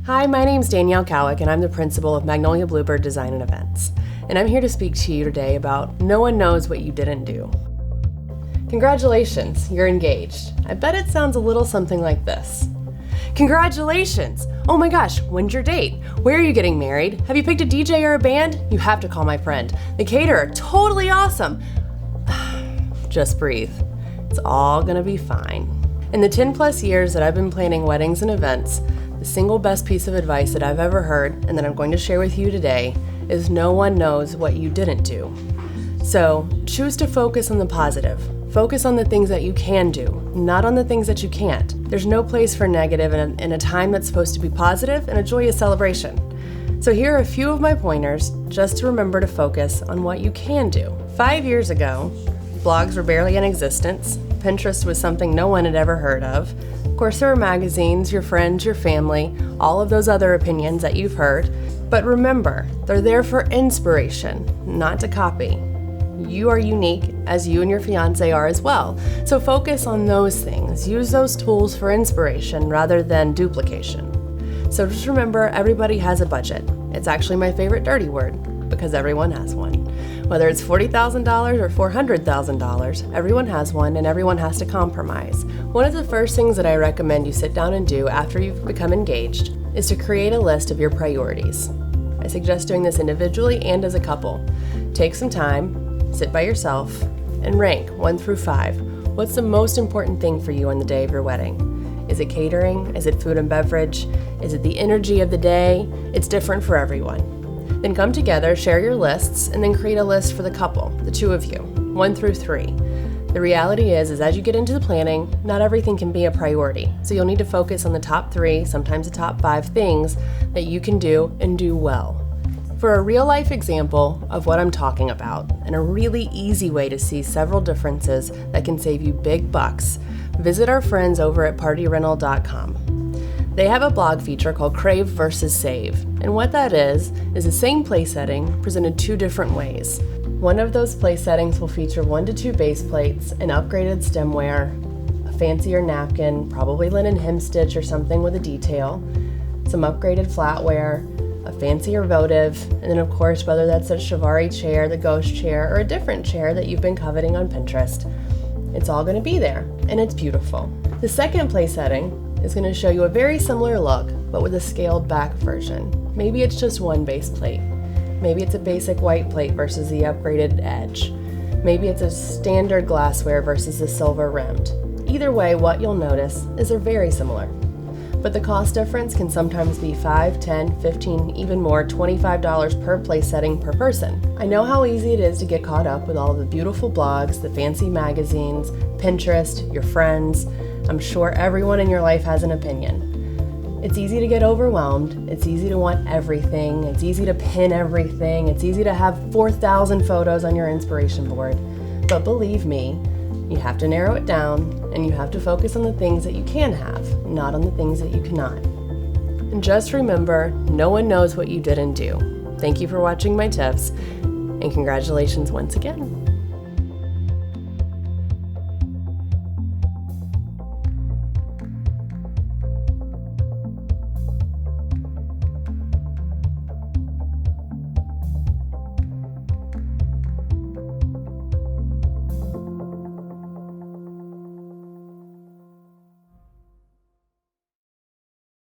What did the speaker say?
Hi, my name's Danielle Couick, and I'm the principal of Magnolia Bluebird Design and Events. And I'm here to speak to you today about no one knows what you didn't do. Congratulations, you're engaged. I bet it sounds a little something like this. Congratulations! Oh my gosh, when's your date? Where are you getting married? Have you picked a DJ or a band? You have to call my friend. The caterer, totally awesome. Just breathe. It's all gonna be fine. In the 10 plus years that I've been planning weddings and events, the single best piece of advice that I've ever heard and that I'm going to share with you today is no one knows what you didn't do. So choose to focus on the positive. Focus on the things that you can do, not on the things that you can't. There's no place for negative in a time that's supposed to be positive and a joyous celebration. So here are a few of my pointers just to remember to focus on what you can do. 5 years ago, blogs were barely in existence. Pinterest was something no one had ever heard of. Of course, there were magazines, your friends, your family, all of those other opinions that you've heard. But remember, they're there for inspiration, not to copy. You are unique, as you and your fiance are as well. So focus on those things. Use those tools for inspiration rather than duplication. So just remember, everybody has a budget. It's actually my favorite dirty word, because everyone has one. Whether it's $40,000 or $400,000, everyone has one and everyone has to compromise. One of the first things that I recommend you sit down and do after you've become engaged is to create a list of your priorities. I suggest doing this individually and as a couple. Take some time, sit by yourself, and rank 1 through 5. What's the most important thing for you on the day of your wedding? Is it catering? Is it food and beverage? Is it the energy of the day? It's different for everyone. Then come together, share your lists, and then create a list for the couple, the two of you, 1 through 3. The reality is as you get into the planning, not everything can be a priority. So you'll need to focus on the top 3, sometimes the top 5 things that you can do and do well. For a real life example of what I'm talking about, and a really easy way to see several differences that can save you big bucks, visit our friends over at partyrental.com. They have a blog feature called Crave versus Save, and what that is the same place setting presented 2 different ways. One of those place settings will feature 1 to 2 base plates, an upgraded stemware, a fancier napkin, probably linen hem stitch or something with a detail, some upgraded flatware, a fancier votive, and then of course whether that's a Chiavari chair, the ghost chair, or a different chair that you've been coveting on Pinterest. It's all going to be there, and it's beautiful. The second place setting is going to show you a very similar look, but with a scaled back version. Maybe it's just 1 base plate. Maybe it's a basic white plate versus the upgraded edge. Maybe it's a standard glassware versus the silver rimmed. Either way, what you'll notice is they're very similar. But the cost difference can sometimes be $5, $10, $15, even more, $25 per place setting per person. I know how easy it is to get caught up with all of the beautiful blogs, the fancy magazines, Pinterest, your friends. I'm sure everyone in your life has an opinion. It's easy to get overwhelmed. It's easy to want everything. It's easy to pin everything. It's easy to have 4,000 photos on your inspiration board. But believe me, you have to narrow it down and you have to focus on the things that you can have, not on the things that you cannot. And just remember, no one knows what you didn't do. Thank you for watching my tips, and congratulations once again.